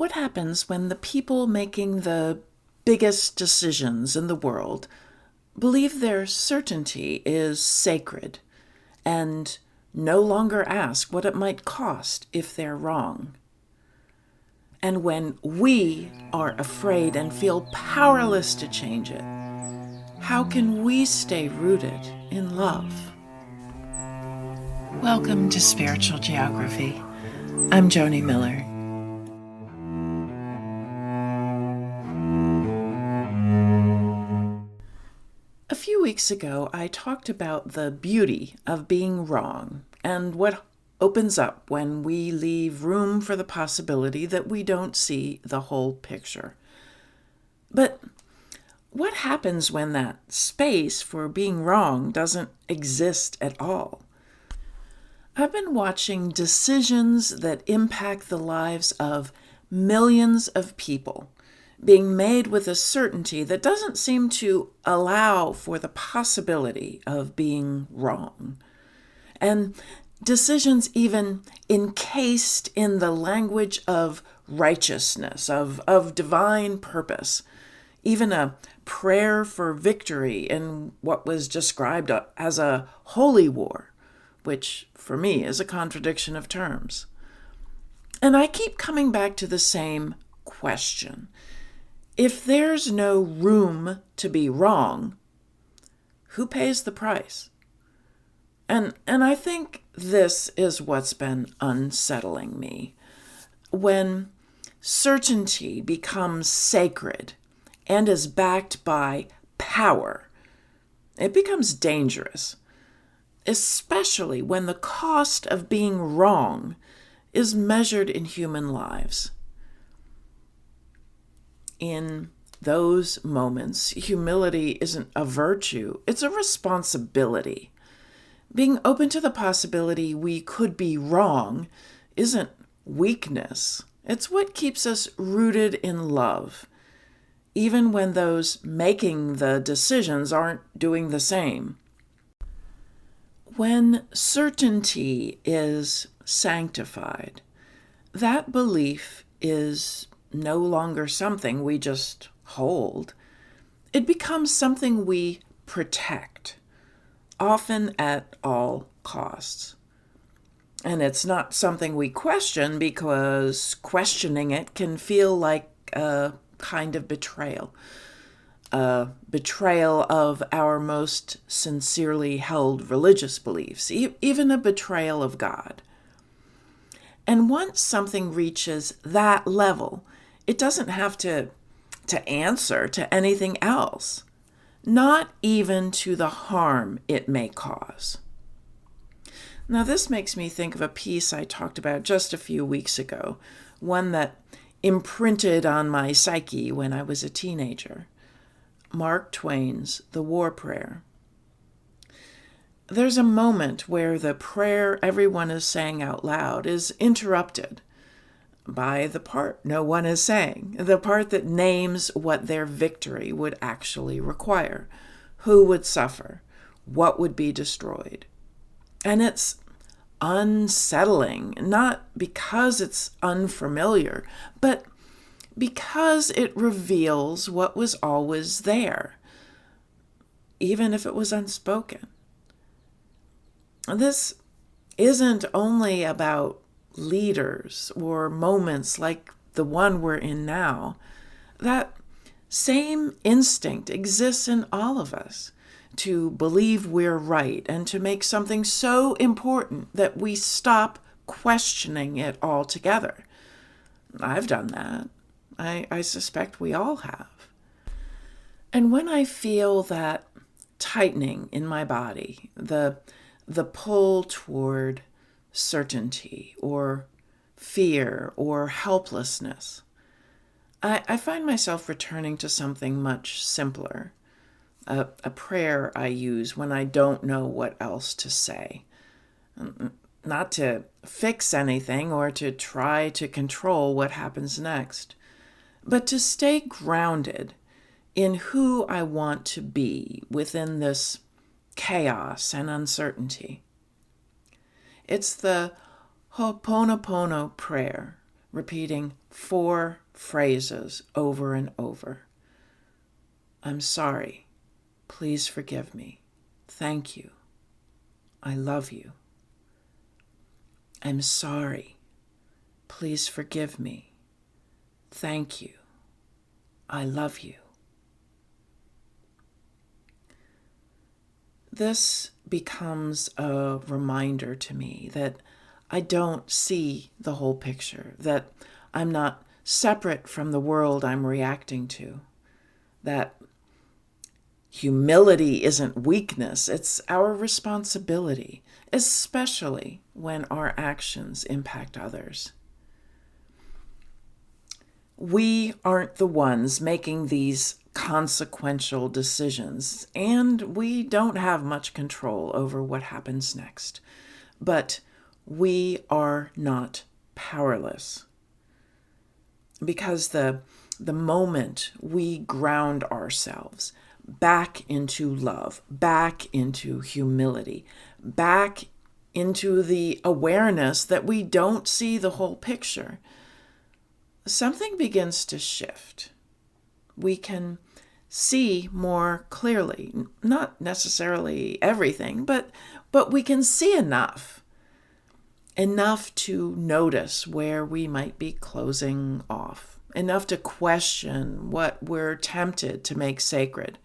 What happens when the people making the biggest decisions in the world believe their certainty is sacred and no longer ask what it might cost if they're wrong? And when we are afraid and feel powerless to change it, how can we stay rooted in love? Welcome to Spiritual Geography. I'm Joni Miller. A few weeks ago, I talked about the beauty of being wrong and what opens up when we leave room for the possibility that we don't see the whole picture. But what happens when that space for being wrong doesn't exist at all? I've been watching decisions that impact the lives of millions of people being made with a certainty that doesn't seem to allow for the possibility of being wrong. And decisions even encased in the language of righteousness, of divine purpose, even a prayer for victory in what was described as a holy war, which for me is a contradiction of terms. And I keep coming back to the same question. If there's no room to be wrong, who pays the price? And I think this is what's been unsettling me. When certainty becomes sacred and is backed by power, it becomes dangerous, especially when the cost of being wrong is measured in human lives. In those moments, humility isn't a virtue, it's a responsibility. Being open to the possibility we could be wrong isn't weakness. It's what keeps us rooted in love, even when those making the decisions aren't doing the same. When certainty is sanctified, that belief is no longer something we just hold. It becomes something we protect, often at all costs. And it's not something we question because questioning it can feel like a kind of betrayal. A betrayal of our most sincerely held religious beliefs, even a betrayal of God. And once something reaches that level, it doesn't have to answer to anything else, not even to the harm it may cause. Now, this makes me think of a piece I talked about just a few weeks ago, one that imprinted on my psyche when I was a teenager. Mark Twain's The War Prayer. There's a moment where the prayer everyone is saying out loud is interrupted by the part no one is saying, the part that names what their victory would actually require, who would suffer, what would be destroyed. And it's unsettling, not because it's unfamiliar, but because it reveals what was always there, even if it was unspoken. This isn't only about leaders or moments like the one we're in now. That same instinct exists in all of us to believe we're right and to make something so important that we stop questioning it altogether. I've done that. I suspect we all have. And when I feel that tightening in my body, the pull toward certainty or fear or helplessness, I find myself returning to something much simpler, a prayer I use when I don't know what else to say. Not to fix anything or to try to control what happens next, but to stay grounded in who I want to be within this chaos and uncertainty. It's the Ho'oponopono prayer, repeating 4 phrases over and over. I'm sorry. Please forgive me. Thank you. I love you. I'm sorry. Please forgive me. Thank you. I love you. This becomes a reminder to me that I don't see the whole picture, that I'm not separate from the world I'm reacting to, that humility isn't weakness, it's our responsibility, especially when our actions impact others. We aren't the ones making these consequential decisions, and we don't have much control over what happens next. But we are not powerless. Because the moment we ground ourselves back into love, back into humility, back into the awareness that we don't see the whole picture, something begins to shift. We can see more clearly, not necessarily everything, but we can see enough to notice where we might be closing off, enough to question what we're tempted to make sacred,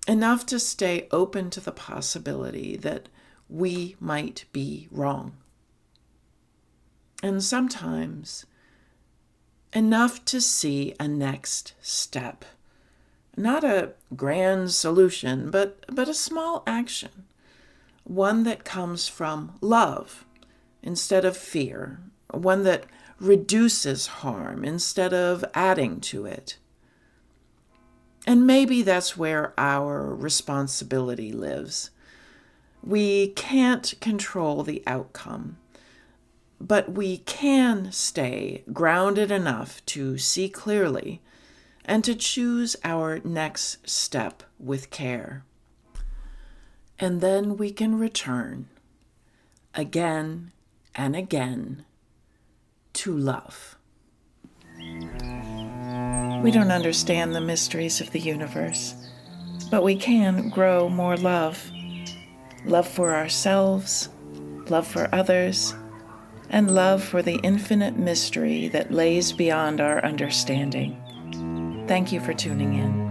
enough to stay open to the possibility that we might be wrong. And sometimes enough to see a next step. Not a grand solution, but a small action. One that comes from love instead of fear. One that reduces harm instead of adding to it. And maybe that's where our responsibility lives. We can't control the outcome, but we can stay grounded enough to see clearly and to choose our next step with care. And then we can return again and again to love. We don't understand the mysteries of the universe, but we can grow more love. Love for ourselves, love for others, and love for the infinite mystery that lays beyond our understanding. Thank you for tuning in.